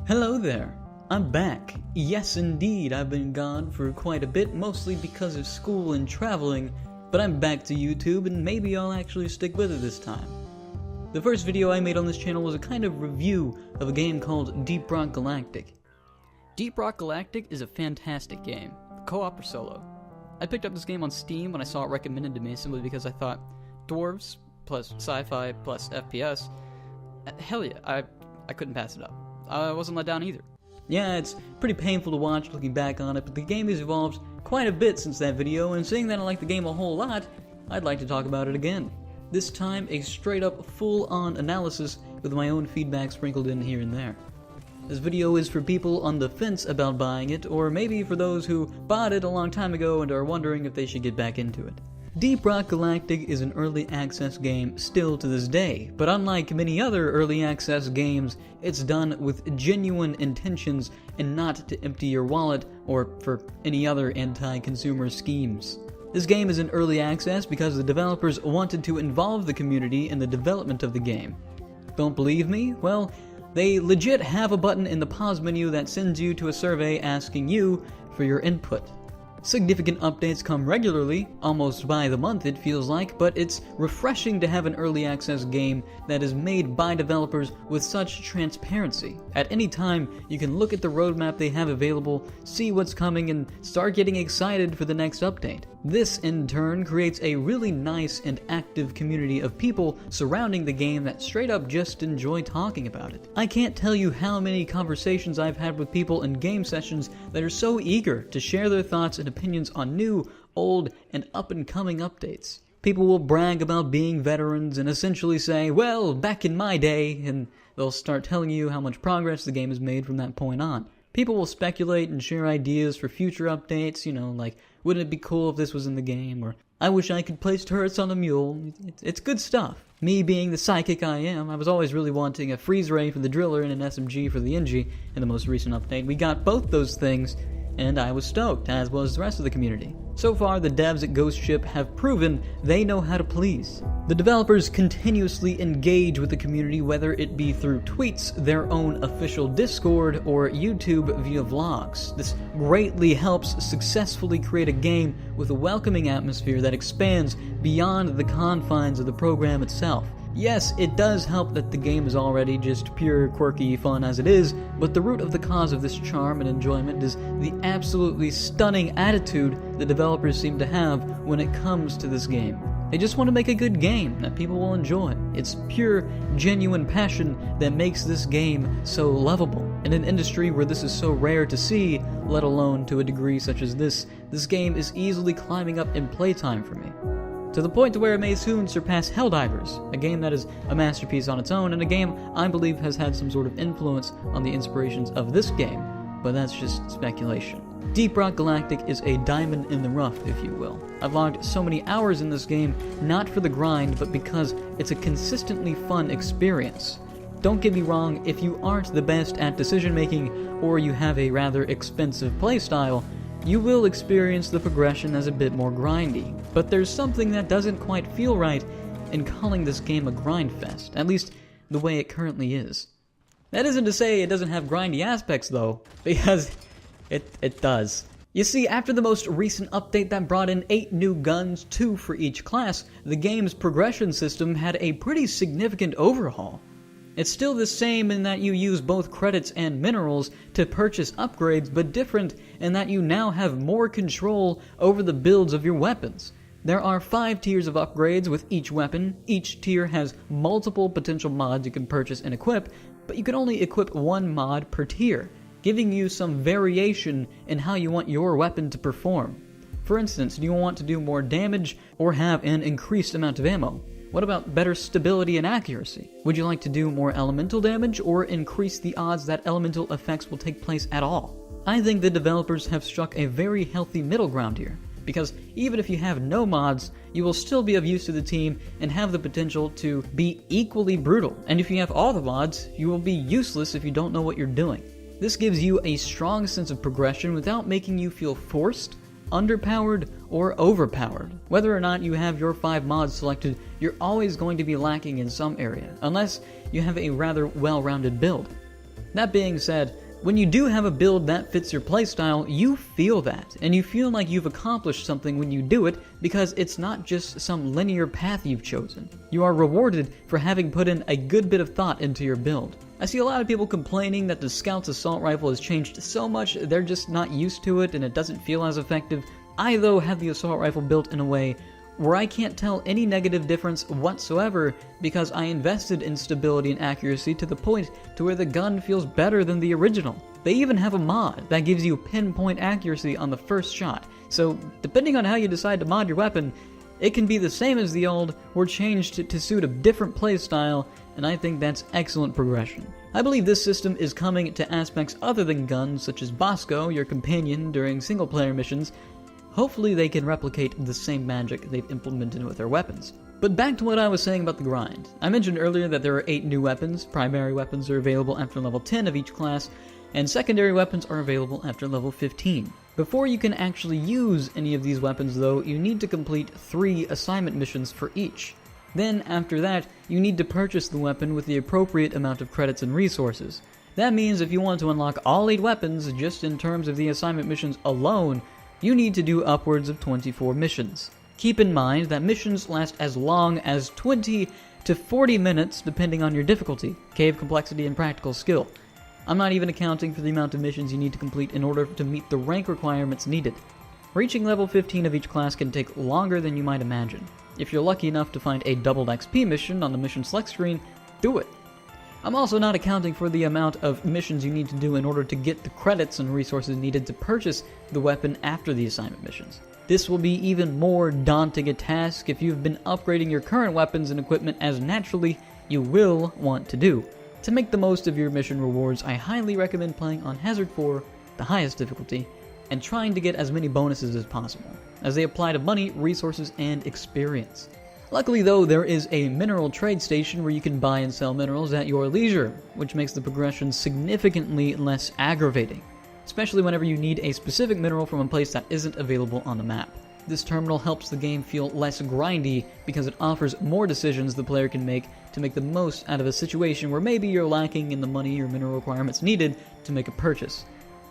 Hello there, I'm back. Yes indeed, I've been gone for quite a bit, mostly because of school and traveling, but I'm back to YouTube and maybe I'll actually stick with it this time. The first video I made on this channel was a kind of review of a game called Deep Rock Galactic. Deep Rock Galactic is a fantastic game, co-op or solo. I picked up this game on Steam when I saw it recommended to me simply because I thought, dwarves plus sci-fi plus FPS, hell yeah, I couldn't pass it up. I wasn't let down either. Yeah, it's pretty painful to watch looking back on it, but the game has evolved quite a bit since that video, and seeing that I like the game a whole lot, I'd like to talk about it again. This time, a straight-up, full-on analysis with my own feedback sprinkled in here and there. This video is for people on the fence about buying it, or maybe for those who bought it a long time ago and are wondering if they should get back into it. Deep Rock Galactic is an early access game still to this day, but unlike many other early access games, it's done with genuine intentions and not to empty your wallet or for any other anti-consumer schemes. This game is in early access because the developers wanted to involve the community in the development of the game. Don't believe me? Well, they legit have a button in the pause menu that sends you to a survey asking you for your input. Significant updates come regularly, almost by the month it feels like, but it's refreshing to have an early access game that is made by developers with such transparency. At any time, you can look at the roadmap they have available, see what's coming, and start getting excited for the next update. This, in turn, creates a really nice and active community of people surrounding the game that straight up just enjoy talking about it. I can't tell you how many conversations I've had with people in game sessions that are so eager to share their thoughts and opinions on new, old, and up-and-coming updates. People will brag about being veterans and essentially say, well, back in my day, and they'll start telling you how much progress the game has made from that point on. People will speculate and share ideas for future updates, like, wouldn't it be cool if this was in the game, or I wish I could place turrets on a mule. It's good stuff. Me being the psychic I am, I was always really wanting a freeze ray for the driller and an SMG for the NG in the most recent update. We got both those things, and I was stoked, as was the rest of the community. So far, the devs at Ghost Ship have proven they know how to please. The developers continuously engage with the community, whether it be through tweets, their own official Discord, or YouTube via vlogs. This greatly helps successfully create a game with a welcoming atmosphere that expands beyond the confines of the program itself. Yes, it does help that the game is already just pure, quirky fun as it is, but the root of the cause of this charm and enjoyment is the absolutely stunning attitude the developers seem to have when it comes to this game. They just want to make a good game that people will enjoy. It's pure, genuine passion that makes this game so lovable. In an industry where this is so rare to see, let alone to a degree such as this game is easily climbing up in playtime for me. To the point to where it may soon surpass Helldivers, a game that is a masterpiece on its own, and a game I believe has had some sort of influence on the inspirations of this game, but that's just speculation. Deep Rock Galactic is a diamond in the rough, if you will. I've logged so many hours in this game, not for the grind, but because it's a consistently fun experience. Don't get me wrong, if you aren't the best at decision making, or you have a rather expensive playstyle, you will experience the progression as a bit more grindy. But there's something that doesn't quite feel right in calling this game a grind fest, at least the way it currently is. That isn't to say it doesn't have grindy aspects though, because it does. You see, after the most recent update that brought in 8 new guns, 2 for each class, the game's progression system had a pretty significant overhaul. It's still the same in that you use both credits and minerals to purchase upgrades, but different in that you now have more control over the builds of your weapons. There are 5 tiers of upgrades with each weapon. Each tier has multiple potential mods you can purchase and equip, but you can only equip 1 mod per tier, giving you some variation in how you want your weapon to perform. For instance, do you want to do more damage or have an increased amount of ammo? What about better stability and accuracy? Would you like to do more elemental damage or increase the odds that elemental effects will take place at all? I think the developers have struck a very healthy middle ground here, because even if you have no mods, you will still be of use to the team and have the potential to be equally brutal. And if you have all the mods, you will be useless if you don't know what you're doing. This gives you a strong sense of progression without making you feel forced, underpowered, or overpowered. Whether or not you have your 5 mods selected, you're always going to be lacking in some area, unless you have a rather well-rounded build. That being said, when you do have a build that fits your playstyle, you feel that, and you feel like you've accomplished something when you do it because it's not just some linear path you've chosen. You are rewarded for having put in a good bit of thought into your build. I see a lot of people complaining that the Scout's assault rifle has changed so much they're just not used to it and it doesn't feel as effective. I, though, have the assault rifle built in a way where I can't tell any negative difference whatsoever because I invested in stability and accuracy to the point to where the gun feels better than the original. They even have a mod that gives you pinpoint accuracy on the first shot, so depending on how you decide to mod your weapon, it can be the same as the old or changed to suit a different playstyle, and I think that's excellent progression. I believe this system is coming to aspects other than guns, such as Bosco, your companion during single-player missions. Hopefully they can replicate the same magic they've implemented with their weapons. But back to what I was saying about the grind. I mentioned earlier that there are 8 new weapons. Primary weapons are available after level 10 of each class, and secondary weapons are available after level 15. Before you can actually use any of these weapons though, you need to complete 3 assignment missions for each. Then, after that, you need to purchase the weapon with the appropriate amount of credits and resources. That means if you want to unlock all 8 weapons just in terms of the assignment missions alone, you need to do upwards of 24 missions. Keep in mind that missions last as long as 20 to 40 minutes depending on your difficulty, cave complexity, and practical skill. I'm not even accounting for the amount of missions you need to complete in order to meet the rank requirements needed. Reaching level 15 of each class can take longer than you might imagine. If you're lucky enough to find a doubled XP mission on the mission select screen, do it. I'm also not accounting for the amount of missions you need to do in order to get the credits and resources needed to purchase the weapon after the assignment missions. This will be even more daunting a task if you've been upgrading your current weapons and equipment as naturally you will want to do. To make the most of your mission rewards, I highly recommend playing on Hazard 4, the highest difficulty, and trying to get as many bonuses as possible, as they apply to money, resources, and experience. Luckily though, there is a mineral trade station where you can buy and sell minerals at your leisure, which makes the progression significantly less aggravating, especially whenever you need a specific mineral from a place that isn't available on the map. This terminal helps the game feel less grindy because it offers more decisions the player can make to make the most out of a situation where maybe you're lacking in the money or mineral requirements needed to make a purchase.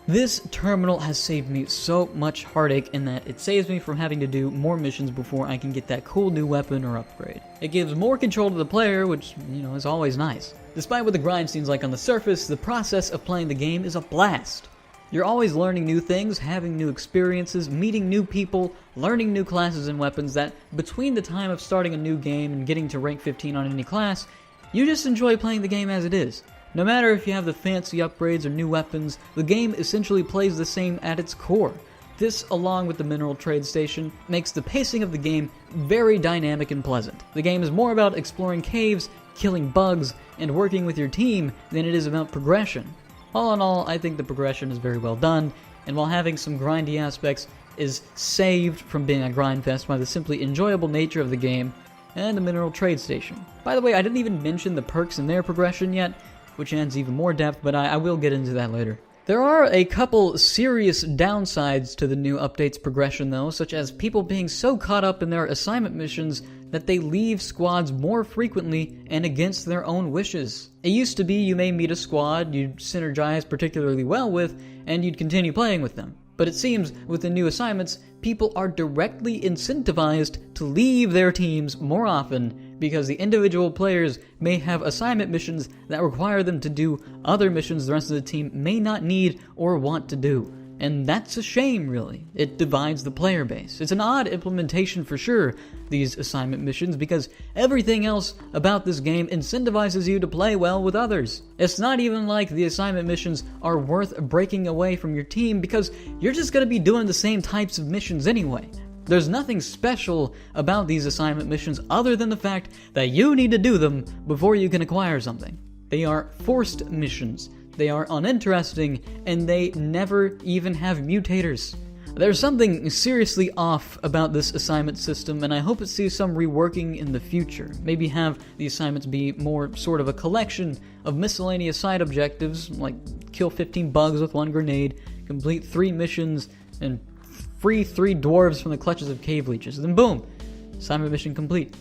This terminal has saved me so much heartache in that it saves me from having to do more missions before I can get that cool new weapon or upgrade. It gives more control to the player, which, is always nice. Despite what the grind seems like on the surface, the process of playing the game is a blast. You're always learning new things, having new experiences, meeting new people, learning new classes and weapons that, between the time of starting a new game and getting to rank 15 on any class, you just enjoy playing the game as it is. No matter if you have the fancy upgrades or new weapons, the game essentially plays the same at its core. This, along with the mineral trade station, makes the pacing of the game very dynamic and pleasant. The game is more about exploring caves, killing bugs, and working with your team than it is about progression. All in all, I think the progression is very well done, and while having some grindy aspects, is saved from being a grind fest by the simply enjoyable nature of the game and the mineral trade station. By the way, I didn't even mention the perks in their progression yet, which adds even more depth, but I will get into that later. There are a couple serious downsides to the new update's progression though, such as people being so caught up in their assignment missions that they leave squads more frequently and against their own wishes. It used to be you may meet a squad you'd synergize particularly well with, and you'd continue playing with them. But it seems, with the new assignments, people are directly incentivized to leave their teams more often because the individual players may have assignment missions that require them to do other missions the rest of the team may not need or want to do. And that's a shame, really. It divides the player base. It's an odd implementation for sure, these assignment missions, because everything else about this game incentivizes you to play well with others. It's not even like the assignment missions are worth breaking away from your team because you're just going to be doing the same types of missions anyway. There's nothing special about these assignment missions other than the fact that you need to do them before you can acquire something. They are forced missions. They are uninteresting, and they never even have mutators. There's something seriously off about this assignment system, and I hope it sees some reworking in the future. Maybe have the assignments be more sort of a collection of miscellaneous side objectives, like kill 15 bugs with 1 grenade, complete 3 missions, and free 3 dwarves from the clutches of cave leeches. Then boom! Assignment mission complete.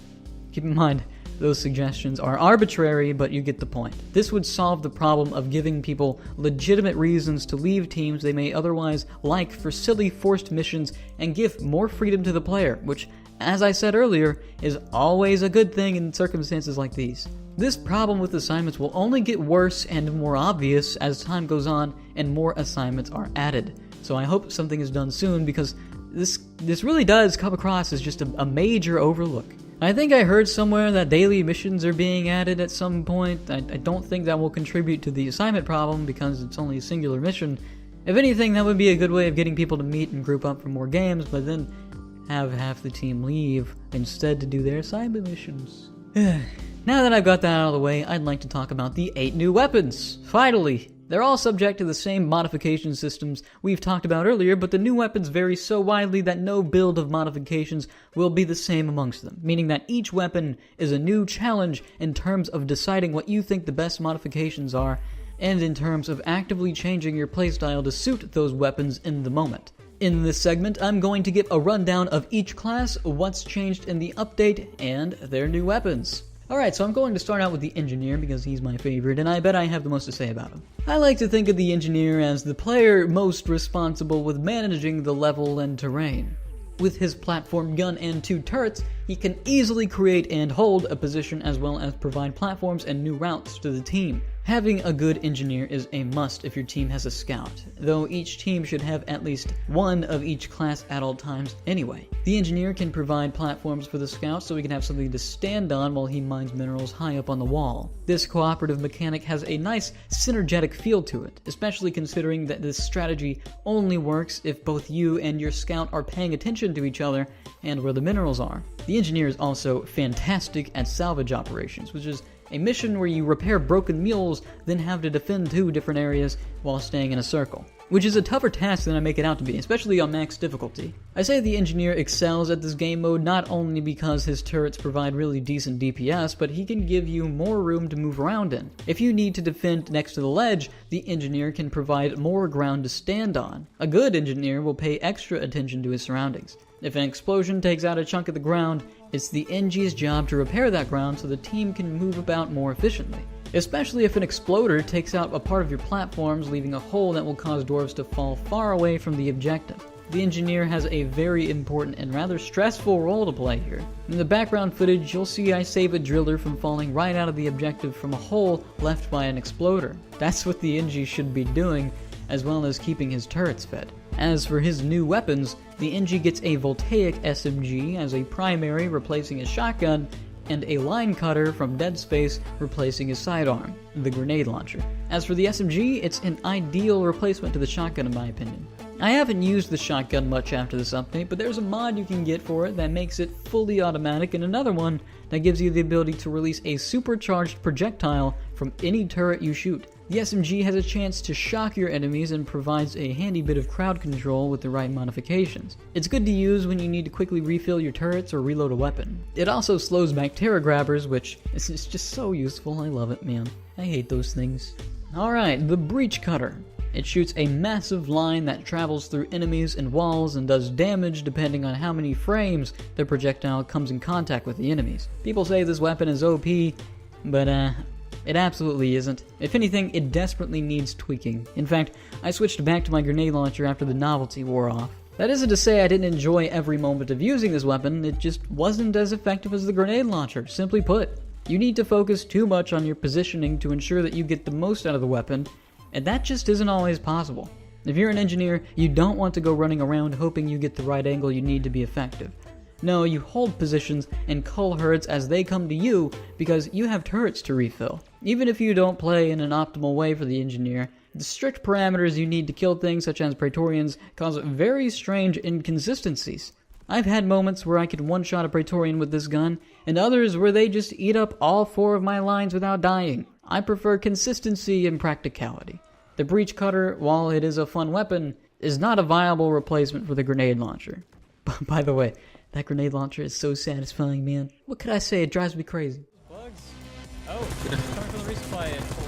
Keep in mind, Those suggestions are arbitrary, but you get the point. This would solve the problem of giving people legitimate reasons to leave teams they may otherwise like for silly forced missions and give more freedom to the player, which, as I said earlier, is always a good thing in circumstances like these. This problem with assignments will only get worse and more obvious as time goes on and more assignments are added. So I hope something is done soon, because this really does come across as just a major overlook. I think I heard somewhere that daily missions are being added at some point. I don't think that will contribute to the assignment problem because it's only a singular mission. If anything, that would be a good way of getting people to meet and group up for more games, but then have half the team leave instead to do their assignment missions. Now that I've got that out of the way, I'd like to talk about the 8 new weapons. Finally! They're all subject to the same modification systems we've talked about earlier, but the new weapons vary so widely that no build of modifications will be the same amongst them, meaning that each weapon is a new challenge in terms of deciding what you think the best modifications are, and in terms of actively changing your playstyle to suit those weapons in the moment. In this segment, I'm going to give a rundown of each class, what's changed in the update, and their new weapons. Alright, so I'm going to start out with the Engineer because he's my favorite, and I bet I have the most to say about him. I like to think of the Engineer as the player most responsible with managing the level and terrain. With his platform gun and 2 turrets, he can easily create and hold a position as well as provide platforms and new routes to the team. Having a good engineer is a must if your team has a scout, though each team should have at least one of each class at all times anyway. The engineer can provide platforms for the scout so he can have something to stand on while he mines minerals high up on the wall. This cooperative mechanic has a nice synergetic feel to it, especially considering that this strategy only works if both you and your scout are paying attention to each other and where the minerals are. The engineer is also fantastic at salvage operations, which is a mission where you repair broken mules, then have to defend 2 different areas while staying in a circle, which is a tougher task than I make it out to be, especially on max difficulty. I say the engineer excels at this game mode not only because his turrets provide really decent DPS, but he can give you more room to move around in. If you need to defend next to the ledge, the engineer can provide more ground to stand on. A good engineer will pay extra attention to his surroundings. If an explosion takes out a chunk of the ground, it's the NG's job to repair that ground so the team can move about more efficiently. Especially if an exploder takes out a part of your platforms, leaving a hole that will cause dwarves to fall far away from the objective. The engineer has a very important and rather stressful role to play here. In the background footage, you'll see I save a driller from falling right out of the objective from a hole left by an exploder. That's what the NG should be doing, as well as keeping his turrets fed. As for his new weapons, the NG gets a voltaic SMG as a primary, replacing his shotgun, and a line cutter from Dead Space, replacing his sidearm, the grenade launcher. As for the SMG, it's an ideal replacement to the shotgun in my opinion. I haven't used the shotgun much after this update, but there's a mod you can get for it that makes it fully automatic, and another one that gives you the ability to release a supercharged projectile from any turret you shoot. The SMG has a chance to shock your enemies and provides a handy bit of crowd control with the right modifications. It's good to use when you need to quickly refill your turrets or reload a weapon. It also slows back terror grabbers, which is just so useful. I love it, man. I hate those things. Alright, the Breech Cutter. It shoots a massive line that travels through enemies and walls and does damage depending on how many frames the projectile comes in contact with the enemies. People say this weapon is OP, but it absolutely isn't. If anything, it desperately needs tweaking. In fact, I switched back to my grenade launcher after the novelty wore off. That isn't to say I didn't enjoy every moment of using this weapon, it just wasn't as effective as the grenade launcher, simply put. You need to focus too much on your positioning to ensure that you get the most out of the weapon, and that just isn't always possible. If you're an engineer, you don't want to go running around hoping you get the right angle you need to be effective. No, you hold positions and cull herds as they come to you because you have turrets to refill. Even if you don't play in an optimal way for the engineer, the strict parameters you need to kill things such as Praetorians cause very strange inconsistencies. I've had moments where I could one-shot a Praetorian with this gun, and others where they just eat up all 4 of my lines without dying. I prefer consistency and practicality. The Breech Cutter, while it is a fun weapon, is not a viable replacement for the grenade launcher. By the way, that grenade launcher is so satisfying, man. What could I say? It drives me crazy. Bugs? Oh, coming from the resupply.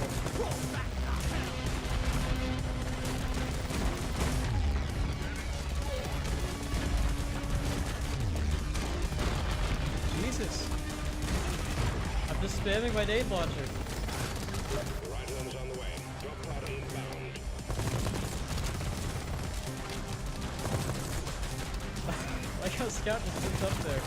Jesus. Just spamming my nade launcher. Like how Scout just sits up there.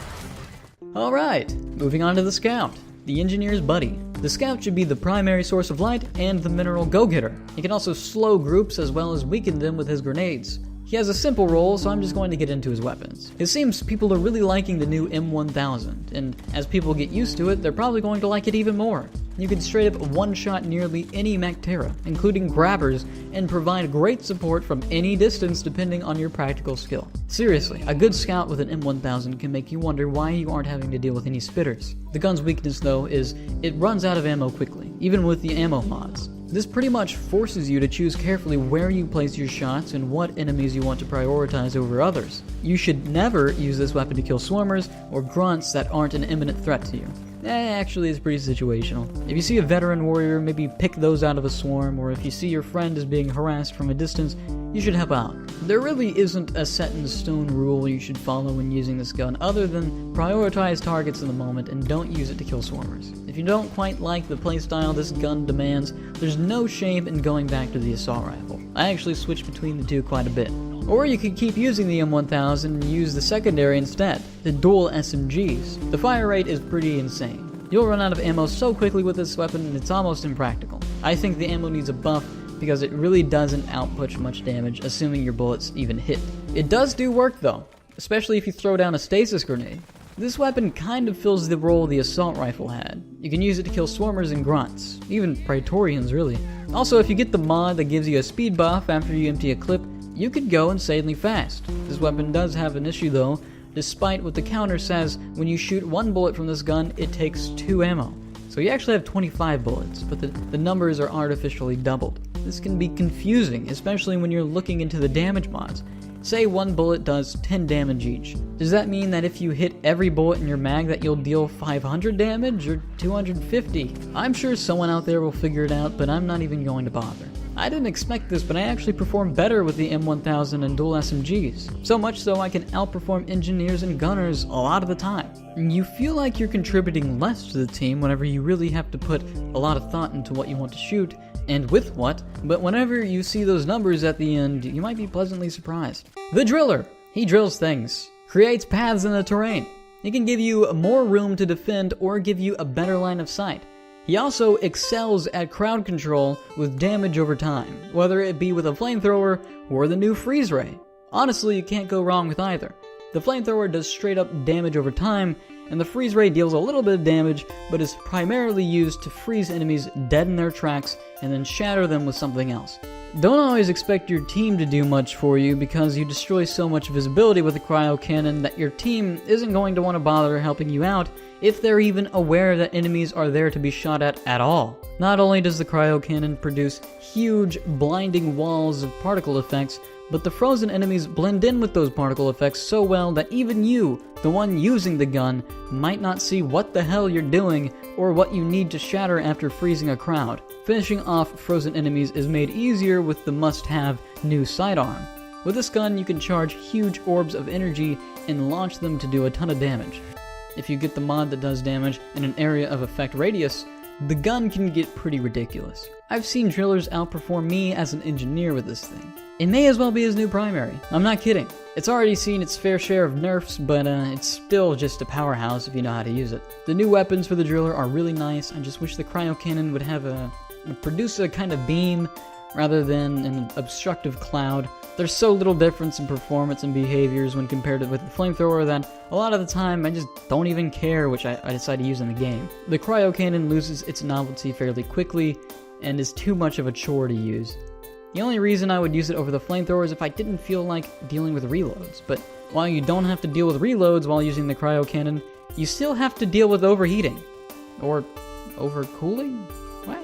Alright, moving on to the Scout, the engineer's buddy. The Scout should be the primary source of light and the mineral go-getter. He can also slow groups as well as weaken them with his grenades. He has a simple role, so I'm just going to get into his weapons. It seems people are really liking the new M1000, and as people get used to it, they're probably going to like it even more. You can straight up one-shot nearly any Mactera, including grabbers, and provide great support from any distance depending on your practical skill. Seriously, a good scout with an M1000 can make you wonder why you aren't having to deal with any spitters. The gun's weakness though is it runs out of ammo quickly, even with the ammo mods. This pretty much forces you to choose carefully where you place your shots and what enemies you want to prioritize over others. You should never use this weapon to kill swarmers or grunts that aren't an imminent threat to you. Actually, it's pretty situational. If you see a veteran warrior, maybe pick those out of a swarm, or if you see your friend is being harassed from a distance, you should help out. There really isn't a set-in-stone rule you should follow when using this gun, other than prioritize targets in the moment and don't use it to kill swarmers. If you don't quite like the playstyle this gun demands, there's no shame in going back to the assault rifle. I actually switched between the two quite a bit. Or you could keep using the M1000 and use the secondary instead, the dual SMGs. The fire rate is pretty insane. You'll run out of ammo so quickly with this weapon, it's almost impractical. I think the ammo needs a buff because it really doesn't output much damage, assuming your bullets even hit. It does do work though, especially if you throw down a stasis grenade. This weapon kind of fills the role the assault rifle had. You can use it to kill swarmers and grunts, even Praetorians really. Also, if you get the mod that gives you a speed buff after you empty a clip, you could go insanely fast. This weapon does have an issue though, despite what the counter says, when you shoot one bullet from this gun, it takes 2 ammo. So you actually have 25 bullets, but the numbers are artificially doubled. This can be confusing, especially when you're looking into the damage mods. Say one bullet does 10 damage each. Does that mean that if you hit every bullet in your mag that you'll deal 500 damage or 250? I'm sure someone out there will figure it out, but I'm not even going to bother. I didn't expect this, but I actually perform better with the M1000 and dual SMGs. So much so I can outperform engineers and gunners a lot of the time. You feel like you're contributing less to the team whenever you really have to put a lot of thought into what you want to shoot, and with what, but whenever you see those numbers at the end, you might be pleasantly surprised. The Driller! He drills things, creates paths in the terrain. He can give you more room to defend or give you a better line of sight. He also excels at crowd control with damage over time, whether it be with a flamethrower or the new freeze ray. Honestly, you can't go wrong with either. The flamethrower does straight up damage over time, and the freeze ray deals a little bit of damage, but is primarily used to freeze enemies dead in their tracks and then shatter them with something else. Don't always expect your team to do much for you because you destroy so much visibility with the Cryo Cannon that your team isn't going to want to bother helping you out if they're even aware that enemies are there to be shot at all. Not only does the Cryo Cannon produce huge, blinding walls of particle effects, but the frozen enemies blend in with those particle effects so well that even you, the one using the gun, might not see what the hell you're doing or what you need to shatter after freezing a crowd. Finishing off frozen enemies is made easier with the must-have new sidearm. With this gun, you can charge huge orbs of energy and launch them to do a ton of damage. If you get the mod that does damage in an area of effect radius, the gun can get pretty ridiculous. I've seen drillers outperform me as an engineer with this thing. It may as well be his new primary. I'm not kidding. It's already seen its fair share of nerfs, but it's still just a powerhouse if you know how to use it. The new weapons for the driller are really nice. I just wish the Cryo Cannon would have produce a kind of beam rather than an obstructive cloud. There's so little difference in performance and behaviors when compared with the flamethrower that a lot of the time I just don't even care which I decide to use in the game. The Cryo Cannon loses its novelty fairly quickly and is too much of a chore to use. The only reason I would use it over the flamethrower is if I didn't feel like dealing with reloads, but while you don't have to deal with reloads while using the Cryo Cannon, you still have to deal with overheating. Or overcooling? Why?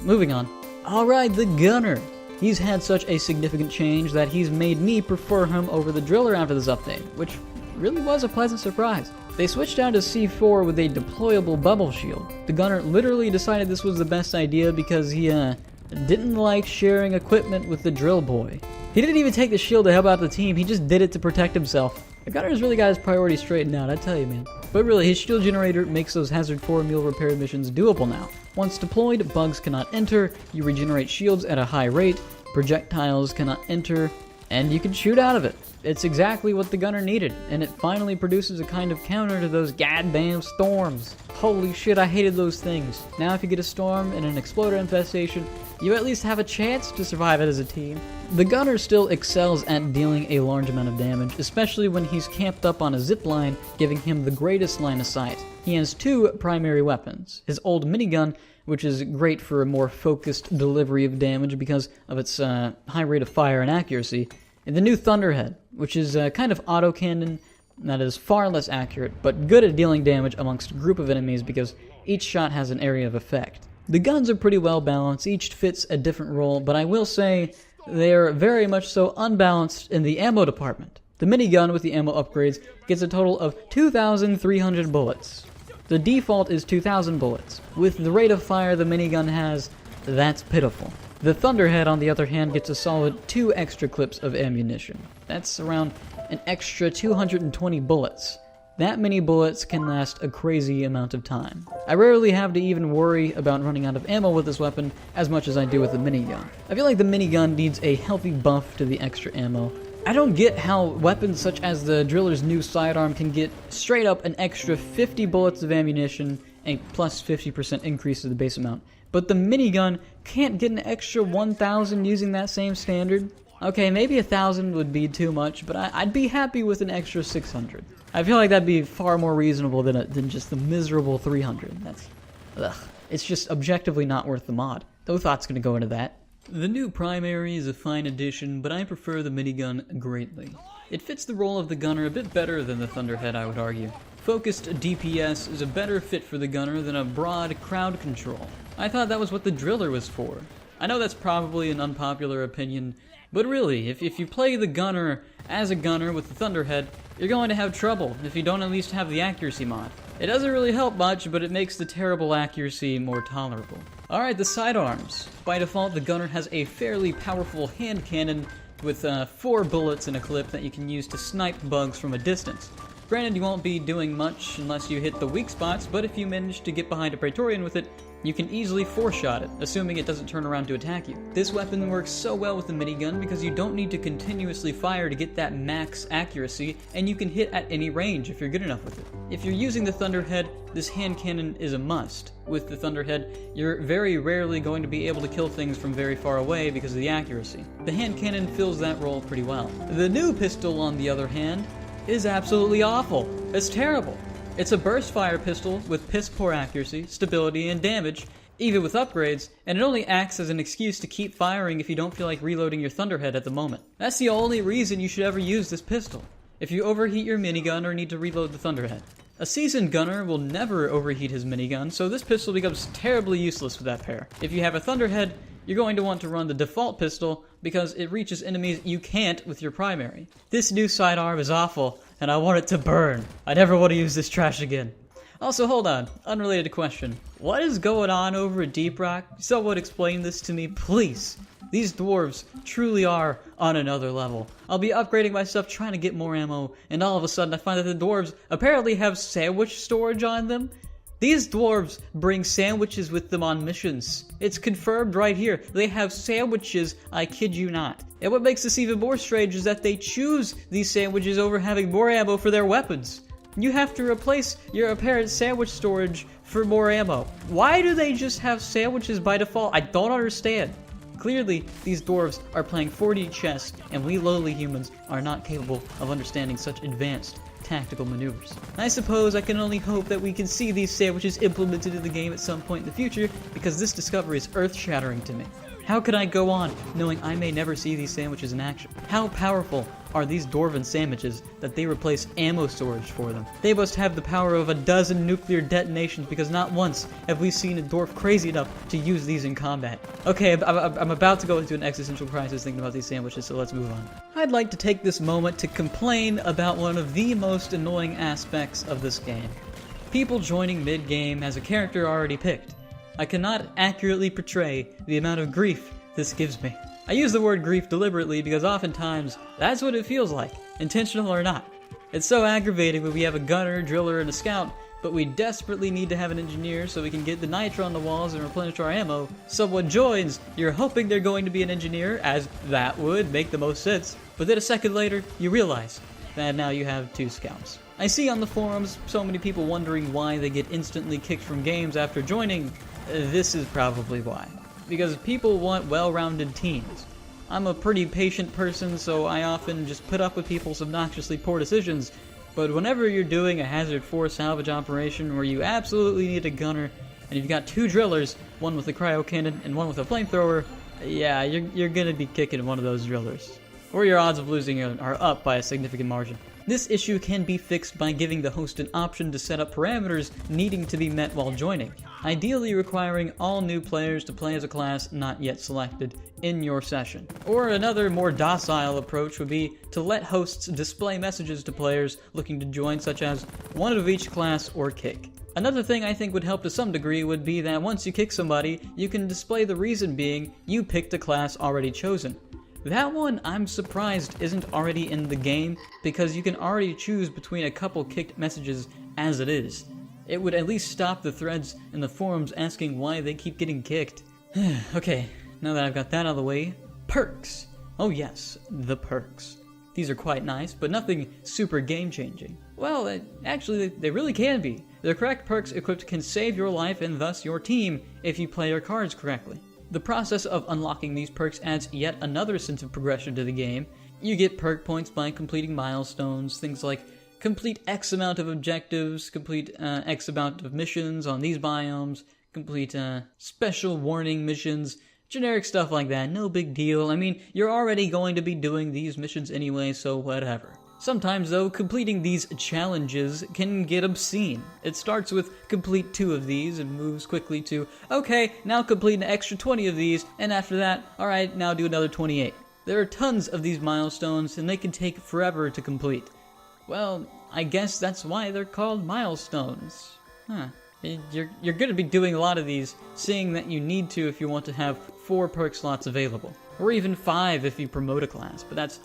Moving on. Alright, the Gunner. He's had such a significant change that he's made me prefer him over the Driller after this update, which really was a pleasant surprise. They switched out to C4 with a deployable bubble shield. The Gunner literally decided this was the best idea because he didn't like sharing equipment with the drill boy. He didn't even take the shield to help out the team, he just did it to protect himself. The Gunner's really got his priorities straightened out, I tell you, man. But really, his shield generator makes those Hazard 4 mule repair missions doable now. Once deployed, bugs cannot enter, you regenerate shields at a high rate, projectiles cannot enter, and you can shoot out of it. It's exactly what the gunner needed, and it finally produces a kind of counter to those goddamn storms. Holy shit, I hated those things. Now if you get a storm and an exploder infestation, you at least have a chance to survive it as a team. The gunner still excels at dealing a large amount of damage, especially when he's camped up on a zip line, giving him the greatest line of sight. He has two primary weapons. His old minigun, which is great for a more focused delivery of damage because of its high rate of fire and accuracy, and the new Thunderhead, which is a kind of auto cannon that is far less accurate, but good at dealing damage amongst a group of enemies because each shot has an area of effect. The guns are pretty well balanced, each fits a different role, but I will say they are very much so unbalanced in the ammo department. The minigun with the ammo upgrades gets a total of 2,300 bullets. The default is 2,000 bullets. With the rate of fire the minigun has, that's pitiful. The Thunderhead, on the other hand, gets a solid 2 extra clips of ammunition. That's around an extra 220 bullets. That many bullets can last a crazy amount of time. I rarely have to even worry about running out of ammo with this weapon as much as I do with the minigun. I feel like the minigun needs a healthy buff to the extra ammo. I don't get how weapons such as the driller's new sidearm can get straight up an extra 50 bullets of ammunition and plus 50% increase to the base amount, but the minigun can't get an extra 1,000 using that same standard. Okay, maybe 1,000 would be too much, but I'd be happy with an extra 600. I feel like that'd be far more reasonable than just the miserable 300. It's just objectively not worth the mod. No thought's gonna go into that. The new primary is a fine addition, but I prefer the minigun greatly. It fits the role of the gunner a bit better than the Thunderhead, I would argue. Focused DPS is a better fit for the gunner than a broad crowd control. I thought that was what the driller was for. I know that's probably an unpopular opinion, but really, if you play the gunner as a gunner with the Thunderhead, you're going to have trouble if you don't at least have the accuracy mod. It doesn't really help much, but it makes the terrible accuracy more tolerable. Alright, the sidearms. By default, the gunner has a fairly powerful hand cannon with 4 bullets in a clip that you can use to snipe bugs from a distance. Granted, you won't be doing much unless you hit the weak spots, but if you manage to get behind a Praetorian with it, you can easily 4-shot it, assuming it doesn't turn around to attack you. This weapon works so well with the minigun because you don't need to continuously fire to get that max accuracy, and you can hit at any range if you're good enough with it. If you're using the Thunderhead, this hand cannon is a must. With the Thunderhead, you're very rarely going to be able to kill things from very far away because of the accuracy. The hand cannon fills that role pretty well. The new pistol, on the other hand, is absolutely awful. It's terrible. It's a burst fire pistol with piss poor accuracy, stability, and damage, even with upgrades, and it only acts as an excuse to keep firing if you don't feel like reloading your Thunderhead at the moment. That's the only reason you should ever use this pistol, if you overheat your minigun or need to reload the Thunderhead. A seasoned gunner will never overheat his minigun, so this pistol becomes terribly useless with that pair. If you have a Thunderhead, you're going to want to run the default pistol because it reaches enemies you can't with your primary. This new sidearm is awful, and I want it to burn. I never want to use this trash again. Also, hold on, unrelated question. What is going on over at Deep Rock? Someone explain this to me, please. These dwarves truly are on another level. I'll be upgrading my stuff trying to get more ammo, and all of a sudden I find that the dwarves apparently have sandwich storage on them. These dwarves bring sandwiches with them on missions. It's confirmed right here. They have sandwiches, I kid you not. And what makes this even more strange is that they choose these sandwiches over having more ammo for their weapons. You have to replace your apparent sandwich storage for more ammo. Why do they just have sandwiches by default? I don't understand. Clearly, these dwarves are playing 4D chess, and we lowly humans are not capable of understanding such advanced tactical maneuvers. I suppose I can only hope that we can see these sandwiches implemented in the game at some point in the future, because this discovery is earth-shattering to me. How could I go on knowing I may never see these sandwiches in action? How powerful are these dwarven sandwiches that they replace ammo storage for them? They must have the power of a dozen nuclear detonations, because not once have we seen a dwarf crazy enough to use these in combat. Okay, I'm about to go into an existential crisis thinking about these sandwiches, so let's move on. I'd like to take this moment to complain about one of the most annoying aspects of this game. People joining mid-game as a character already picked. I cannot accurately portray the amount of grief this gives me. I use the word grief deliberately because oftentimes that's what it feels like, intentional or not. It's so aggravating when we have a gunner, driller, and a scout, but we desperately need to have an engineer so we can get the nitro on the walls and replenish our ammo. Someone joins, you're hoping they're going to be an engineer, as that would make the most sense, but then a second later, you realize that now you have 2 scouts. I see on the forums so many people wondering why they get instantly kicked from games after joining. This is probably why. Because people want well-rounded teams. I'm a pretty patient person, so I often just put up with people's obnoxiously poor decisions, but whenever you're doing a Hazard 4 salvage operation where you absolutely need a gunner, and you've got 2 drillers, one with a Cryo Cannon and one with a flamethrower, yeah, you're gonna be kicking one of those drillers. Or your odds of losing are up by a significant margin. This issue can be fixed by giving the host an option to set up parameters needing to be met while joining, ideally requiring all new players to play as a class not yet selected in your session. Or another more docile approach would be to let hosts display messages to players looking to join, such as one of each class or kick. Another thing I think would help to some degree would be that once you kick somebody, you can display the reason being you picked a class already chosen. That one, I'm surprised isn't already in the game, because you can already choose between a couple kicked messages as it is. It would at least stop the threads in the forums asking why they keep getting kicked. Okay, now that I've got that out of the way, perks. Oh yes, the perks. These are quite nice, but nothing super game-changing. Well, actually, they really can be. The correct perks equipped can save your life and thus your team if you play your cards correctly. The process of unlocking these perks adds yet another sense of progression to the game. You get perk points by completing milestones, things like complete X amount of objectives, complete X amount of missions on these biomes, complete special warning missions, generic stuff like that, no big deal. I mean, you're already going to be doing these missions anyway, so whatever. Sometimes, though, completing these challenges can get obscene. It starts with complete 2 of these and moves quickly to, okay, now complete an extra 20 of these, and after that, alright, now do another 28. There are tons of these milestones, and they can take forever to complete. Well, I guess that's why they're called milestones. You're gonna be doing a lot of these, seeing that you need to if you want to have 4 perk slots available. Or even 5 if you promote a class, but that's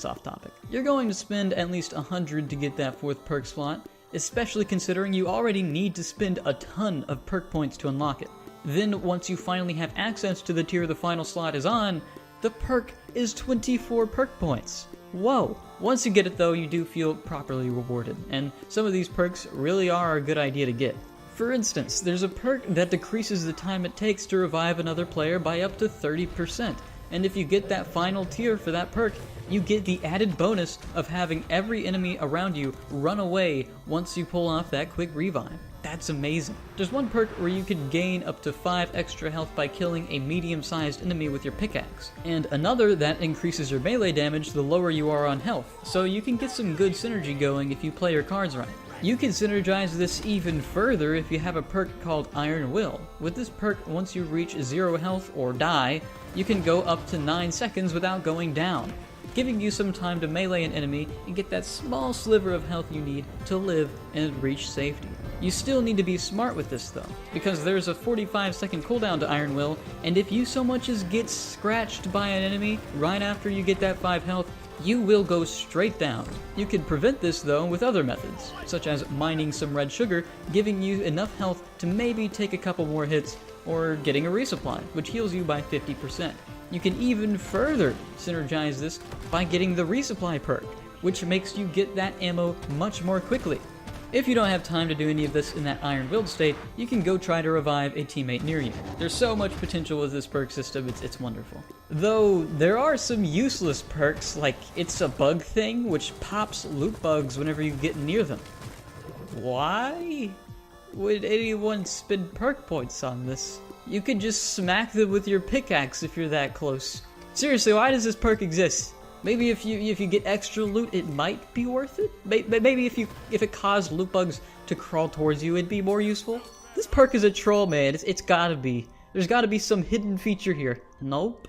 off topic. You're going to spend at least 100 to get that 4th perk slot, especially considering you already need to spend a ton of perk points to unlock it. Then, once you finally have access to the tier the final slot is on, the perk is 24 perk points. Whoa! Once you get it though, you do feel properly rewarded, and some of these perks really are a good idea to get. For instance, there's a perk that decreases the time it takes to revive another player by up to 30%. And if you get that final tier for that perk, you get the added bonus of having every enemy around you run away once you pull off that quick revive. That's amazing. There's one perk where you could gain up to 5 extra health by killing a medium-sized enemy with your pickaxe, and another that increases your melee damage the lower you are on health, so you can get some good synergy going if you play your cards right. You can synergize this even further if you have a perk called Iron Will. With this perk, once you reach 0 health or die, you can go up to 9 seconds without going down, giving you some time to melee an enemy and get that small sliver of health you need to live and reach safety. You still need to be smart with this though, because there's a 45-second cooldown to Iron Will, and if you so much as get scratched by an enemy right after you get that 5 health, you will go straight down. You can prevent this though with other methods, such as mining some red sugar, giving you enough health to maybe take a couple more hits, or getting a resupply, which heals you by 50%. You can even further synergize this by getting the resupply perk, which makes you get that ammo much more quickly. If you don't have time to do any of this in that Iron Willed state, you can go try to revive a teammate near you. There's so much potential with this perk system, it's wonderful. Though, there are some useless perks, like It's a Bug thing, which pops loot bugs whenever you get near them. Why would anyone spend perk points on this? You could just smack them with your pickaxe if you're that close. Seriously, why does this perk exist? Maybe if you get extra loot, it might be worth it? Maybe if it caused loot bugs to crawl towards you, it'd be more useful? This perk is a troll, man. It's gotta be. There's gotta be some hidden feature here. Nope.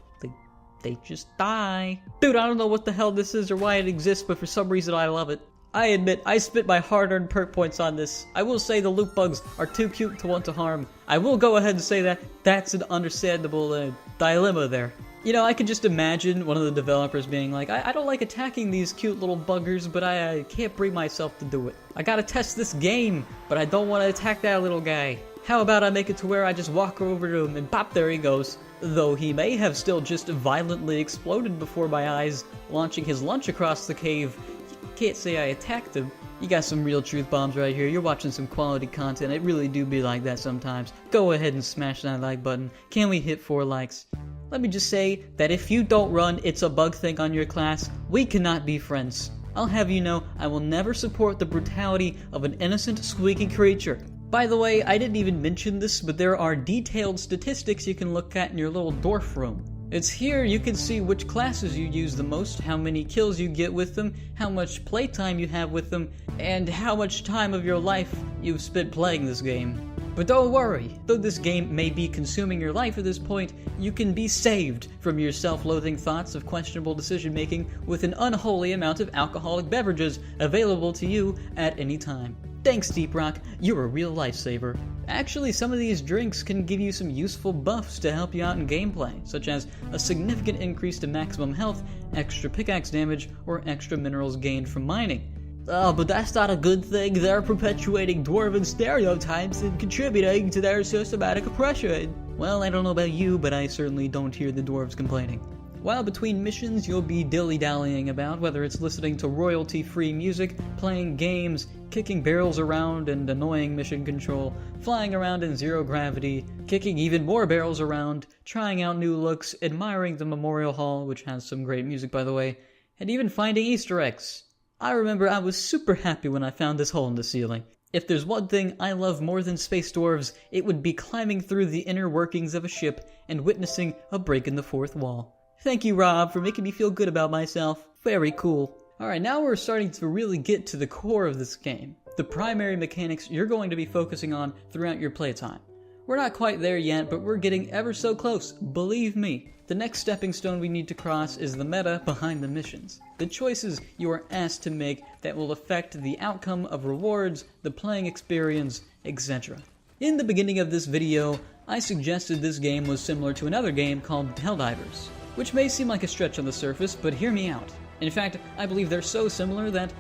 They just die. Dude, I don't know what the hell this is or why it exists, but for some reason I love it. I admit, I spent my hard-earned perk points on this. I will say the loot bugs are too cute to want to harm. I will go ahead and say that that's an understandable dilemma there. You know, I could just imagine one of the developers being like, I don't like attacking these cute little buggers, but I can't bring myself to do it. I gotta test this game, but I don't want to attack that little guy. How about I make it to where I just walk over to him and pop, there he goes. Though he may have still just violently exploded before my eyes, launching his lunch across the cave. You can't say I attacked him. You got some real truth bombs right here. You're watching some quality content. It really do be like that sometimes. Go ahead and smash that like button. Can we hit 4 likes? Let me just say that if you don't run It's a Bug thing on your class, we cannot be friends. I'll have you know I will never support the brutality of an innocent squeaky creature. By the way, I didn't even mention this, but there are detailed statistics you can look at in your little dwarf room. It's here you can see which classes you use the most, how many kills you get with them, how much playtime you have with them, and how much time of your life you've spent playing this game. But don't worry, though this game may be consuming your life at this point, you can be saved from your self-loathing thoughts of questionable decision-making with an unholy amount of alcoholic beverages available to you at any time. Thanks, Deep Rock, you're a real lifesaver. Actually, some of these drinks can give you some useful buffs to help you out in gameplay, such as a significant increase to maximum health, extra pickaxe damage, or extra minerals gained from mining. Oh, but that's not a good thing. They're perpetuating dwarven stereotypes and contributing to their systematic oppression. Well, I don't know about you, but I certainly don't hear the dwarves complaining. While between missions, you'll be dilly-dallying about, whether it's listening to royalty-free music, playing games, kicking barrels around and annoying mission control, flying around in zero gravity, kicking even more barrels around, trying out new looks, admiring the Memorial Hall, which has some great music by the way, and even finding Easter eggs. I remember I was super happy when I found this hole in the ceiling. If there's one thing I love more than space dwarves, it would be climbing through the inner workings of a ship and witnessing a break in the fourth wall. Thank you, Rob, for making me feel good about myself. Very cool. Alright, now we're starting to really get to the core of this game. The primary mechanics you're going to be focusing on throughout your playtime. We're not quite there yet, but we're getting ever so close, believe me. The next stepping stone we need to cross is the meta behind the missions. The choices you are asked to make that will affect the outcome of rewards, the playing experience, etc. In the beginning of this video, I suggested this game was similar to another game called Helldivers, which may seem like a stretch on the surface, but hear me out. In fact, I believe they're so similar that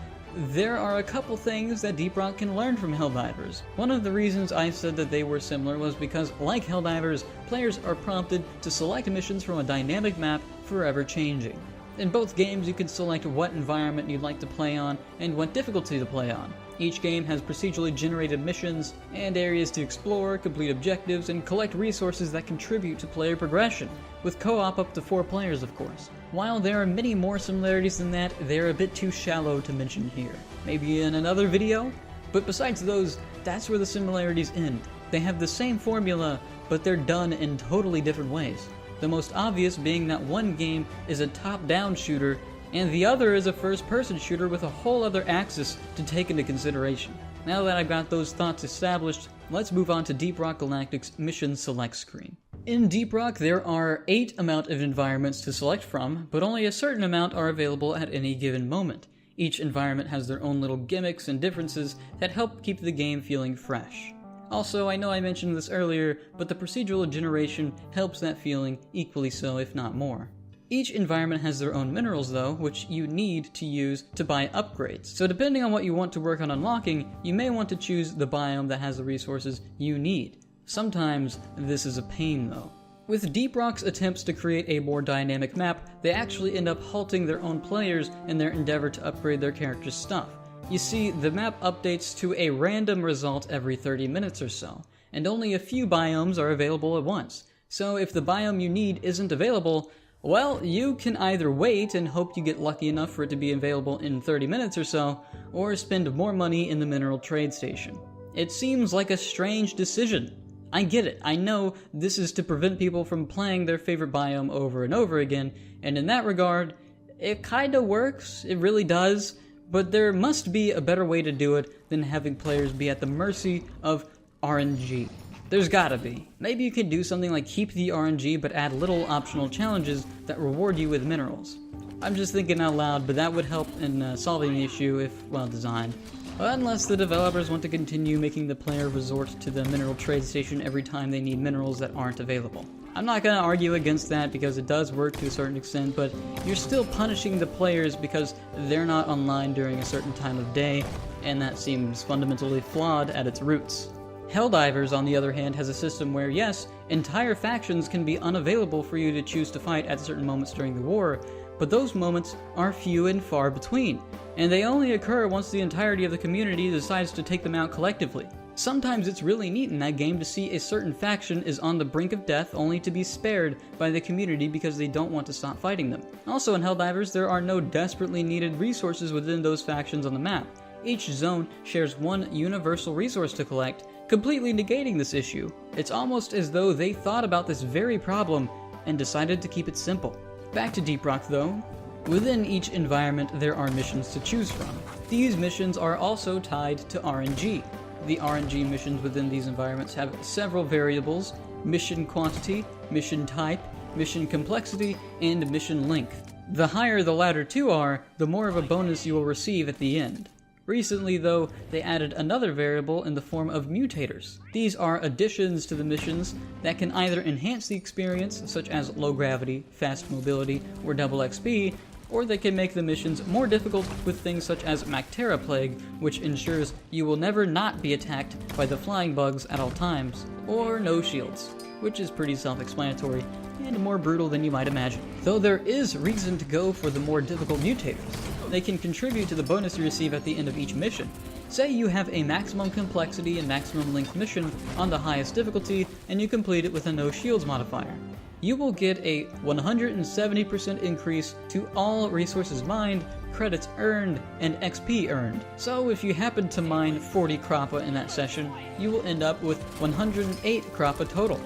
there are a couple things that Deep Rock can learn from Helldivers. One of the reasons I said that they were similar was because, like Helldivers, players are prompted to select missions from a dynamic map forever changing. In both games, you can select what environment you'd like to play on and what difficulty to play on. Each game has procedurally generated missions and areas to explore, complete objectives, and collect resources that contribute to player progression, with co-op up to 4 players of course. While there are many more similarities than that, they're a bit too shallow to mention here. Maybe in another video? But besides those, that's where the similarities end. They have the same formula, but they're done in totally different ways. The most obvious being that one game is a top-down shooter, and the other is a first-person shooter with a whole other axis to take into consideration. Now that I've got those thoughts established, let's move on to Deep Rock Galactic's Mission Select screen. In Deep Rock, there are 8 amount of environments to select from, but only a certain amount are available at any given moment. Each environment has their own little gimmicks and differences that help keep the game feeling fresh. Also, I know I mentioned this earlier, but the procedural generation helps that feeling equally so, if not more. Each environment has their own minerals though, which you need to use to buy upgrades. So depending on what you want to work on unlocking, you may want to choose the biome that has the resources you need. Sometimes this is a pain though. With Deep Rock's attempts to create a more dynamic map, they actually end up halting their own players in their endeavor to upgrade their character's stuff. You see, the map updates to a random result every 30 minutes or so, and only a few biomes are available at once. So if the biome you need isn't available, well, you can either wait and hope you get lucky enough for it to be available in 30 minutes or so, or spend more money in the mineral trade station. It seems like a strange decision. I get it, I know this is to prevent people from playing their favorite biome over and over again, and in that regard, it kinda works, it really does, but there must be a better way to do it than having players be at the mercy of RNG. There's gotta be. Maybe you could do something like keep the RNG but add little optional challenges that reward you with minerals. I'm just thinking out loud, but that would help in solving the issue if well designed. Unless the developers want to continue making the player resort to the mineral trade station every time they need minerals that aren't available. I'm not going to argue against that because it does work to a certain extent, but you're still punishing the players because they're not online during a certain time of day, and that seems fundamentally flawed at its roots. Helldivers, on the other hand, has a system where, yes, entire factions can be unavailable for you to choose to fight at certain moments during the war, but those moments are few and far between, and they only occur once the entirety of the community decides to take them out collectively. Sometimes it's really neat in that game to see a certain faction is on the brink of death only to be spared by the community because they don't want to stop fighting them. Also in Helldivers, there are no desperately needed resources within those factions on the map. Each zone shares one universal resource to collect, completely negating this issue. It's almost as though they thought about this very problem and decided to keep it simple. Back to Deep Rock though. Within each environment there are missions to choose from. These missions are also tied to RNG. The RNG missions within these environments have several variables: mission quantity, mission type, mission complexity, and mission length. The higher the latter two are, the more of a bonus you will receive at the end. Recently, though, they added another variable in the form of mutators. These are additions to the missions that can either enhance the experience, such as low gravity, fast mobility, or double XP, or they can make the missions more difficult with things such as Mactera Plague, which ensures you will never not be attacked by the flying bugs at all times, or no shields, which is pretty self-explanatory and more brutal than you might imagine. Though there is reason to go for the more difficult mutators. They can contribute to the bonus you receive at the end of each mission. Say you have a maximum complexity and maximum length mission on the highest difficulty and you complete it with a no shields modifier. You will get a 170% increase to all resources mined, credits earned, and XP earned. So if you happen to mine 40 Crappa in that session, you will end up with 108 Crappa total.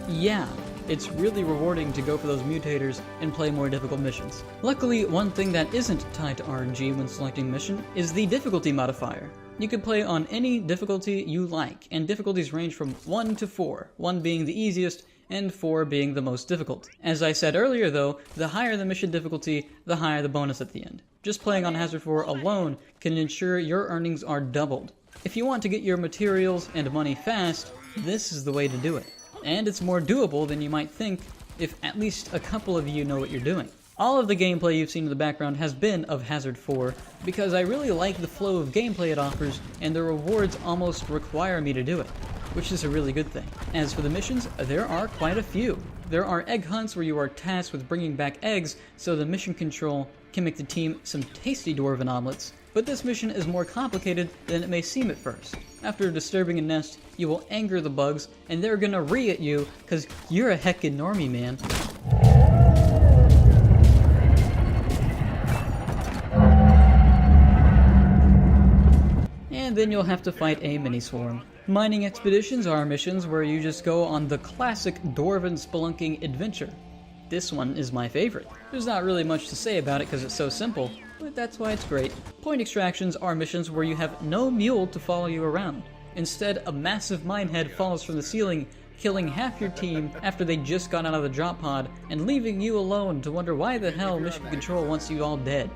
Yeah. It's really rewarding to go for those mutators and play more difficult missions. Luckily, one thing that isn't tied to RNG when selecting mission is the difficulty modifier. You can play on any difficulty you like, and difficulties range from 1 to 4, 1 being the easiest, and 4 being the most difficult. As I said earlier though, the higher the mission difficulty, the higher the bonus at the end. Just playing on Hazard 4 alone can ensure your earnings are doubled. If you want to get your materials and money fast, this is the way to do it. And it's more doable than you might think if at least a couple of you know what you're doing. All of the gameplay you've seen in the background has been of Hazard 4 because I really like the flow of gameplay it offers and the rewards almost require me to do it, which is a really good thing. As for the missions, there are quite a few. There are egg hunts where you are tasked with bringing back eggs so the mission control can make the team some tasty dwarven omelets, but this mission is more complicated than it may seem at first. After disturbing a nest, you will anger the bugs, and they're gonna ree at you, cause you're a heckin' normie, man. And then you'll have to fight a mini-swarm. Mining expeditions are missions where you just go on the classic dwarven spelunking adventure. This one is my favorite. There's not really much to say about it because it's so simple, but that's why it's great. Point extractions are missions where you have no mule to follow you around. Instead, a massive minehead falls from the ceiling, killing half your team after they just got out of the drop pod, and leaving you alone to wonder why the hell Mission Control wants you all dead.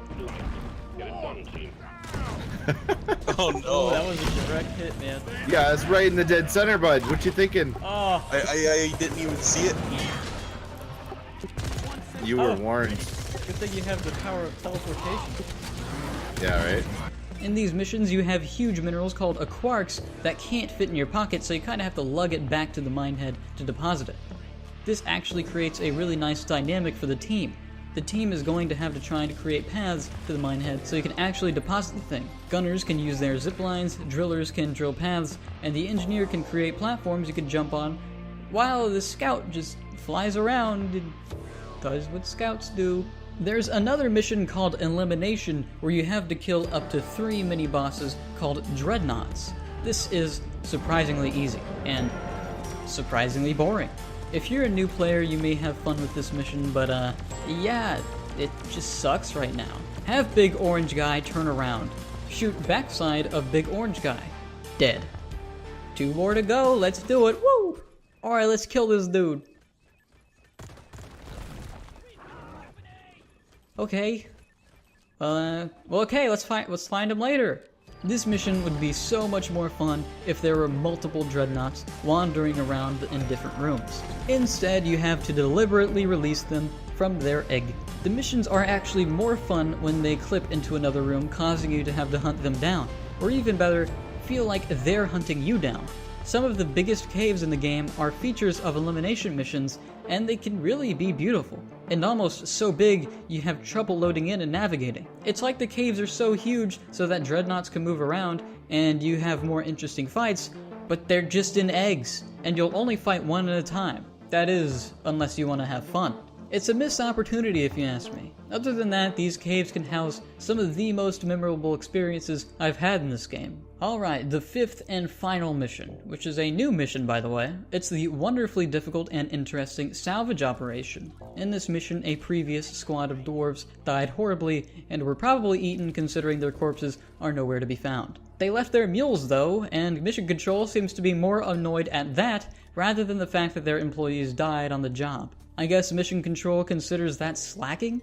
Oh no, that was a direct hit, man. Yeah, it's right in the dead center, bud. What you thinking? Oh, I didn't even see it. You were warned. Good thing you have the power of teleportation. Yeah, right? In these missions, you have huge minerals called quarks that can't fit in your pocket, so you kind of have to lug it back to the minehead to deposit it. This actually creates a really nice dynamic for the team. The team is going to have to try to create paths to the minehead so you can actually deposit the thing. Gunners can use their zip lines, drillers can drill paths, and the engineer can create platforms you can jump on, while the scout just flies around and does what scouts do. There's another mission called Elimination where you have to kill up to 3 mini-bosses called Dreadnoughts. This is surprisingly easy and surprisingly boring. If you're a new player, you may have fun with this mission, but yeah, it just sucks right now. Have big orange guy turn around. Shoot backside of big orange guy. Dead. 2 more to go, let's do it, woo! Alright, let's kill this dude. Okay. Well, okay, let's find him later. This mission would be so much more fun if there were multiple dreadnoughts wandering around in different rooms. Instead, you have to deliberately release them from their egg. The missions are actually more fun when they clip into another room, causing you to have to hunt them down, or even better, feel like they're hunting you down. Some of the biggest caves in the game are features of elimination missions, and they can really be beautiful, and almost so big you have trouble loading in and navigating. It's like the caves are so huge so that dreadnoughts can move around, and you have more interesting fights, but they're just in eggs, and you'll only fight one at a time. That is, unless you want to have fun. It's a missed opportunity if you ask me. Other than that, these caves can house some of the most memorable experiences I've had in this game. Alright, the fifth and final mission, which is a new mission by the way. It's the wonderfully difficult and interesting salvage operation. In this mission, a previous squad of dwarves died horribly and were probably eaten considering their corpses are nowhere to be found. They left their mules though, and Mission Control seems to be more annoyed at that rather than the fact that their employees died on the job. I guess Mission Control considers that slacking?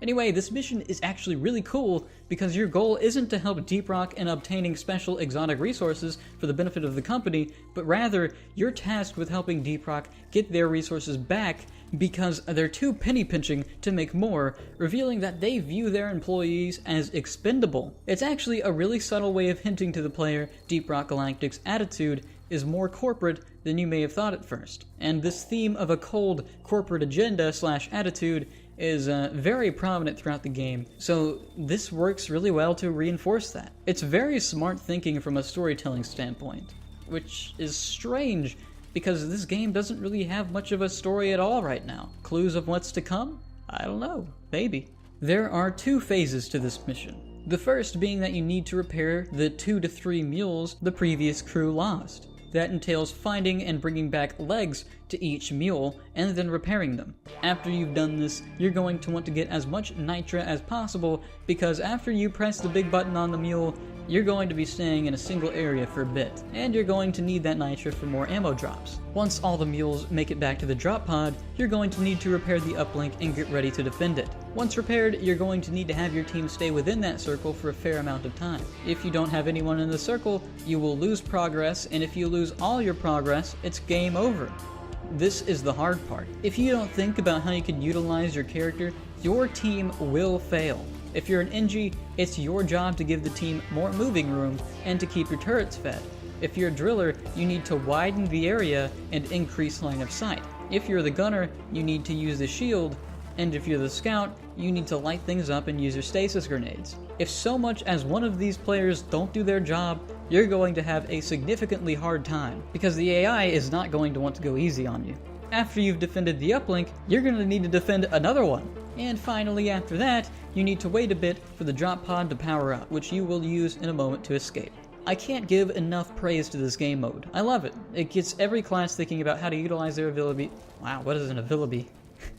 Anyway, this mission is actually really cool because your goal isn't to help Deep Rock in obtaining special exotic resources for the benefit of the company, but rather you're tasked with helping Deep Rock get their resources back because they're too penny pinching to make more, revealing that they view their employees as expendable. It's actually a really subtle way of hinting to the player Deep Rock Galactic's attitude is more corporate than you may have thought at first. And this theme of a cold corporate agenda / attitude is very prominent throughout the game, so this works really well to reinforce that. It's very smart thinking from a storytelling standpoint, which is strange because this game doesn't really have much of a story at all right now. Clues of what's to come? I don't know, maybe. There are two phases to this mission. The first being that you need to repair the 2 to 3 mules the previous crew lost. That entails finding and bringing back legs to each mule, and then repairing them. After you've done this, you're going to want to get as much nitra as possible, because after you press the big button on the mule, you're going to be staying in a single area for a bit, and you're going to need that nitra for more ammo drops. Once all the mules make it back to the drop pod, you're going to need to repair the uplink and get ready to defend it. Once repaired, you're going to need to have your team stay within that circle for a fair amount of time. If you don't have anyone in the circle, you will lose progress, and if you lose all your progress, it's game over. This is the hard part. If you don't think about how you can utilize your character, your team will fail. If you're an NG, it's your job to give the team more moving room and to keep your turrets fed. If you're a driller, you need to widen the area and increase line of sight. If you're the gunner, you need to use the shield, and if you're the scout, you need to light things up and use your stasis grenades. If so much as one of these players don't do their job, you're going to have a significantly hard time, because the AI is not going to want to go easy on you. After you've defended the uplink, you're going to need to defend another one. And finally, after that, you need to wait a bit for the drop pod to power up, which you will use in a moment to escape. I can't give enough praise to this game mode. I love it. It gets every class thinking about how to utilize their ability. Wow, what is an ability?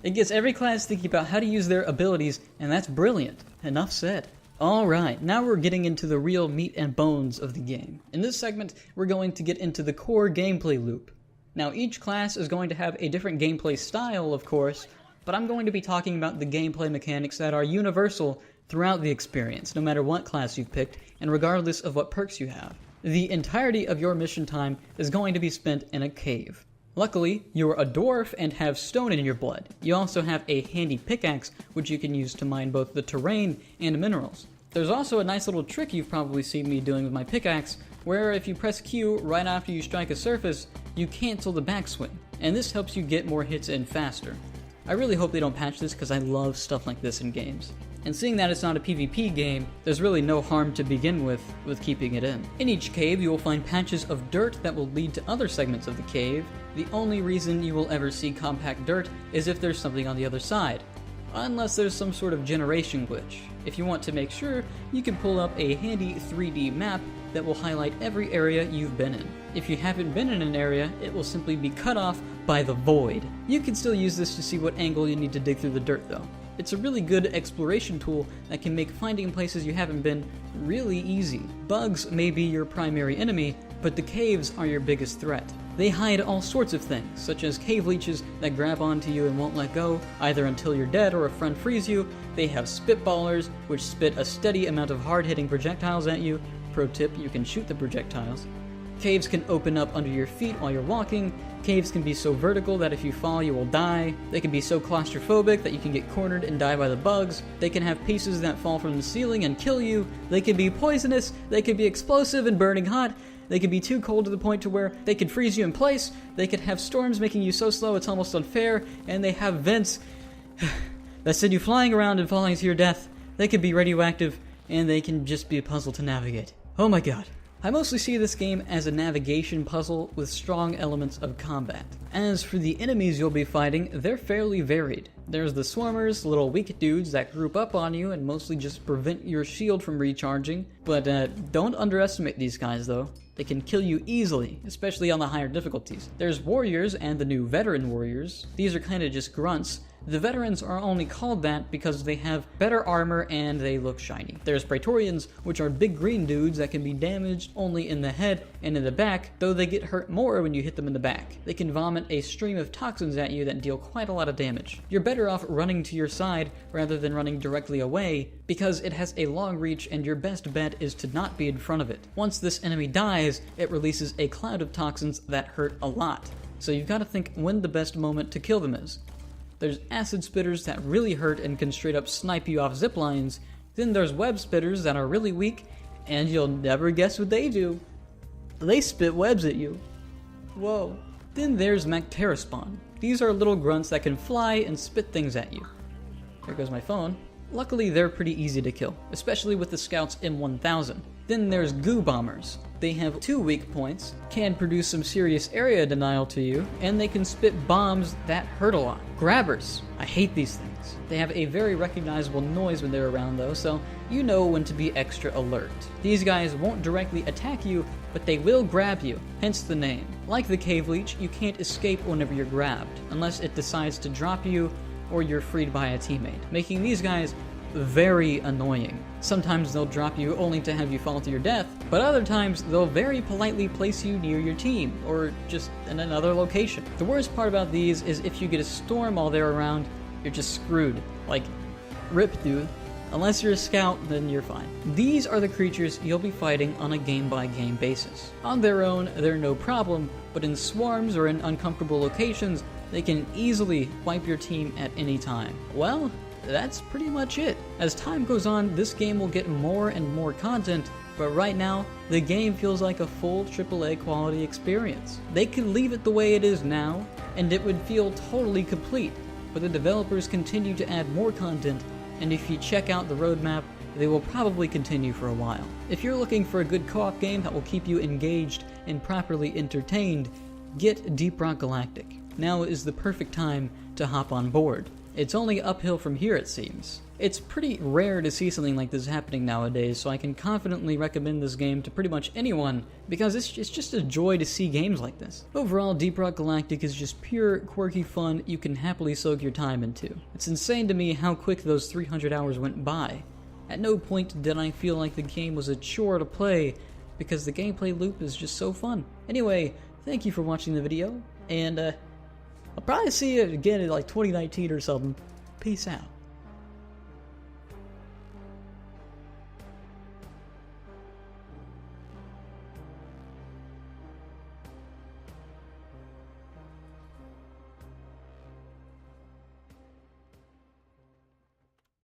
It gets every class thinking about how to use their abilities, and that's brilliant. Enough said. Alright, now we're getting into the real meat and bones of the game. In this segment, we're going to get into the core gameplay loop. Now, each class is going to have a different gameplay style, of course, but I'm going to be talking about the gameplay mechanics that are universal throughout the experience, no matter what class you've picked, and regardless of what perks you have. The entirety of your mission time is going to be spent in a cave. Luckily, you're a dwarf and have stone in your blood. You also have a handy pickaxe, which you can use to mine both the terrain and minerals. There's also a nice little trick you've probably seen me doing with my pickaxe, where if you press Q right after you strike a surface, you cancel the backswing, and this helps you get more hits in faster. I really hope they don't patch this because I love stuff like this in games. And seeing that it's not a PvP game, there's really no harm to begin with keeping it in. In each cave, you will find patches of dirt that will lead to other segments of the cave. The only reason you will ever see compact dirt is if there's something on the other side, unless there's some sort of generation glitch. If you want to make sure, you can pull up a handy 3D map that will highlight every area you've been in. If you haven't been in an area, it will simply be cut off by the void. You can still use this to see what angle you need to dig through the dirt though. It's a really good exploration tool that can make finding places you haven't been really easy. Bugs may be your primary enemy, but the caves are your biggest threat. They hide all sorts of things, such as cave leeches that grab onto you and won't let go, either until you're dead or a friend frees you. They have spitballers, which spit a steady amount of hard-hitting projectiles at you, Pro tip, you can shoot the projectiles. Caves can open up under your feet while you're walking. Caves can be so vertical that if you fall you will die. They can be so claustrophobic that you can get cornered and die by the bugs. They can have pieces that fall from the ceiling and kill you. They can be poisonous. They can be explosive and burning hot. They can be too cold to the point to where they can freeze you in place. They can have storms making you so slow it's almost unfair. And they have vents that send you flying around and falling to your death. They can be radioactive, and they can just be a puzzle to navigate. Oh my god. I mostly see this game as a navigation puzzle with strong elements of combat. As for the enemies you'll be fighting, they're fairly varied. There's the swarmers, little weak dudes that group up on you and mostly just prevent your shield from recharging. But don't underestimate these guys though. They can kill you easily, especially on the higher difficulties. There's warriors and the new veteran warriors. These are kinda just grunts. The veterans are only called that because they have better armor and they look shiny. There's Praetorians, which are big green dudes that can be damaged only in the head and in the back, though they get hurt more when you hit them in the back. They can vomit a stream of toxins at you that deal quite a lot of damage. You're better off running to your side rather than running directly away because it has a long reach and your best bet is to not be in front of it. Once this enemy dies, it releases a cloud of toxins that hurt a lot. So you've got to think when the best moment to kill them is. There's acid spitters that really hurt and can straight up snipe you off zip lines. Then there's web spitters that are really weak, and you'll never guess what they do. They spit webs at you. Whoa. Then there's Macterospawn. These are little grunts that can fly and spit things at you. There goes my phone. Luckily, they're pretty easy to kill, especially with the Scout's M1000. Then there's Goo Bombers. They have 2 weak points, can produce some serious area denial to you, and they can spit bombs that hurt a lot. Grabbers. I hate these things. They have a very recognizable noise when they're around though, so you know when to be extra alert. These guys won't directly attack you, but they will grab you, hence the name. Like the Cave Leech, you can't escape whenever you're grabbed, unless it decides to drop you or you're freed by a teammate, making these guys very annoying. Sometimes they'll drop you only to have you fall to your death, but other times they'll very politely place you near your team, or just in another location. The worst part about these is if you get a storm while they're around, you're just screwed. Like, rip dude. Unless you're a scout, then you're fine. These are the creatures you'll be fighting on a game-by-game basis. On their own, they're no problem, but in swarms or in uncomfortable locations, they can easily wipe your team at any time. Well, that's pretty much it. As time goes on, this game will get more and more content, but right now, the game feels like a full AAA quality experience. They could leave it the way it is now, and it would feel totally complete, but the developers continue to add more content, and if you check out the roadmap, they will probably continue for a while. If you're looking for a good co-op game that will keep you engaged and properly entertained, get Deep Rock Galactic. Now is the perfect time to hop on board. It's only uphill from here, it seems. It's pretty rare to see something like this happening nowadays, so I can confidently recommend this game to pretty much anyone, because it's just a joy to see games like this. Overall, Deep Rock Galactic is just pure, quirky fun you can happily soak your time into. It's insane to me how quick those 300 hours went by. At no point did I feel like the game was a chore to play, because the gameplay loop is just so fun. Anyway, thank you for watching the video, and I'll probably see you again in like 2019 or something. Peace out.